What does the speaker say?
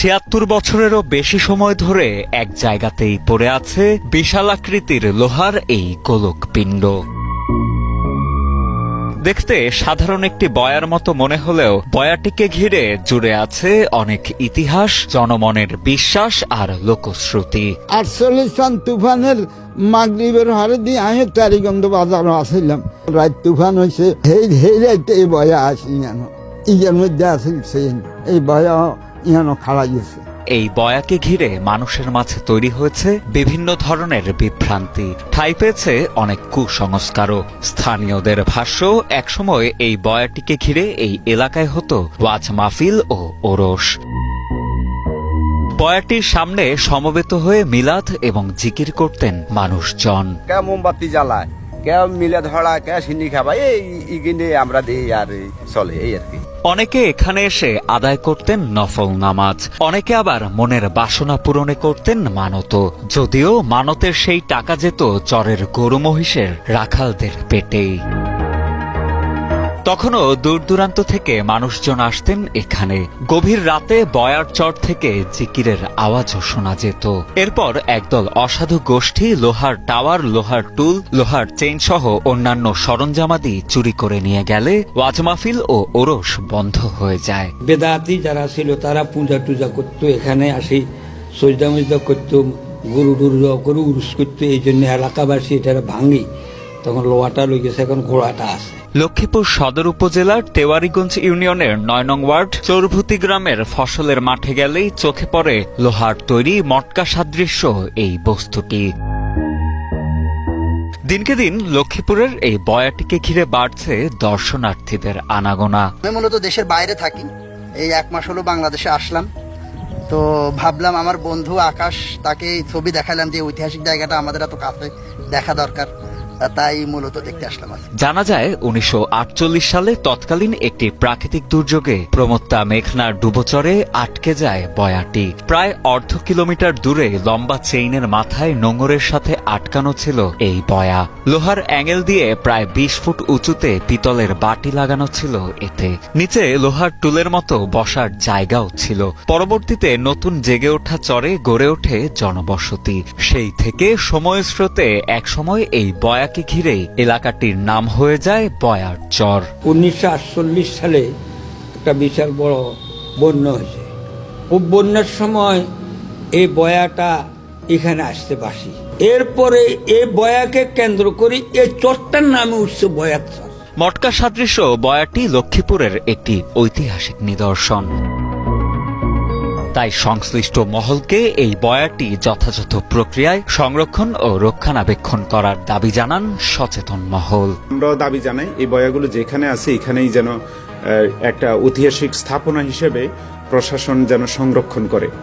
৭৬ বছরেরও বেশি সময় ধরে এক জায়গাতেই পড়ে আছে বিশালাকৃতির লোহার এই গোলক পিণ্ড। দেখতে সাধারণ একটি বয়ার মতো মনে হলেও বয়াটিকে ঘিরে জুড়ে আছে অনেক ইতিহাস, জনমনের বিশ্বাস আর লোকশ্রুতি। ৪৮ সন তুফানের মাগরিবের হারে দিয়ে আমি তারিগঞ্জ বাজারও আসিলাম। রাত তুফান হয়েছে, সেই রাইতে এই বয়া আসি জানো, ইয়ের মধ্যে আসিল এই বয়া ইয়ানো খাড়া গেছে। এই বয়াকে ঘিরে মানুষের মাঝে তৈরি হয়েছে বিভিন্ন ধরনের বিভ্রান্তি, ঠাঁই পেয়েছে অনেক কুসংস্কারও। স্থানীয়দের ভাষ্য, একসময় এই বয়াটিকে ঘিরে এই এলাকায় হতো ওয়াজ মাহফিল ও ওরস। বয়াটির সামনে সমবেত হয়ে মিলাদ এবং জিকির করতেন মানুষজন। কে মোমবাতি জ্বালায়, কে মিলাদ ধরায়, কে সিন্নি খাবাই, এই কিনে আমরা দিই আর চলে এই আর কি। অনেকে এখানে এসে আদায় করতেন নফল নামাজ, অনেকে আবার মনের বাসনা পূরণে করতেন মানত, যদিও মানতের সেই টাকা যেত চরের গরু মহিষের রাখালদের পেটেই। তখনও দূর দূরান্ত থেকে মানুষজন আসতেন এখানে। গভীর রাতে বয়ার চর থেকে জিকিরের আওয়াজও শোনা যেত। এরপর একদল অসাধু গোষ্ঠী লোহার টাওয়ার, লোহার টুল, লোহার চেইন সহ অন্যান্য সরঞ্জামাদি চুরি করে নিয়ে গেলে ওয়াজ মাহফিল ও ওরস বন্ধ হয়ে যায়। বেদাতি যারা ছিল তারা পূজা টুজা করতো, এখানে আসি সজদা মজদা করতো, গরু টুরু করে উরুস করতো। এই জন্য এলাকাবাসী এটা ভাঙি, তখন লোহাটা লই গেছে, এখন ঘোড়াটা আছে। লক্ষ্মীপুর সদর উপজেলার তেওয়ারীগঞ্জ ইউনিয়নের ৯ নং ওয়ার্ড চৌরভূতি গ্রামের ফসলের মাঠে গেলেই চোখে পড়ে লোহার তৈরি মটকা সাদৃশ্য এই বস্তুটি। দিনকে দিন লক্ষ্মীপুরের এই বয়াটিকে ঘিরে বাড়ছে দর্শনার্থীদের আনাগোনা। আমি মূলত দেশের বাইরে থাকি, এই 1 মাস হলো বাংলাদেশে আসলাম। তো ভাবলাম আমার বন্ধু আকাশ, তাকে ছবি দেখালাম যে ঐতিহাসিক জায়গাটা আমাদের এত কাছে দেখা দরকার, তাই মূলত দেখতে আসলাম। জানা যায় ১৯৪৮ সালে তৎকালীন একটি প্রাকৃতিক দুর্যোগে প্রমত্তা মেঘনার ডুবোচরে আটকে যায় বয়াটি। প্রায় অর্ধ কিলোমিটার দূরে লম্বা চেইনের মাথায় নোঙরের সাথে আটকানো ছিল এই বয়া। লোহার অ্যাঙ্গেল দিয়ে প্রায় ২০ ফুট উঁচুতে পিতলের বাটি লাগানো ছিল এতে। নিচে লোহার টুলের মতো বসার জায়গাও ছিল। পরবর্তীতে নতুন জেগে ওঠা চরে গড়ে ওঠে জনবসতি। সেই থেকে সময়ের স্রোতে একসময় এই বয়া ঘিরেই এলাকাটির নাম হয়ে যায় বয়ার চর। ১৯৪৮ সালে একটা বিশাল বড় বন্যা হয়েছে। ও বন্যার সময় এই বয়াটা এখানে আসতে বাসি। এরপরে এই বয়াকে কেন্দ্র করে এই চরটার নামে উঠছে বয়ার চর। মটকা সাদৃশ্য বয়াটি লক্ষ্মীপুরের একটি ঐতিহাসিক নিদর্শন। তাই সংশ্লিষ্ট মহলকে এই বয়াটি যথাযথ প্রক্রিয়ায় সংরক্ষণ ও রক্ষণাবেক্ষণ করার দাবি জানান সচেতন মহল। আমরাও দাবি জানাই এই বয়াগুলো যেখানে আছে এখানেই যেন একটা ঐতিহাসিক স্থাপনা হিসেবে প্রশাসন যেন সংরক্ষণ করে।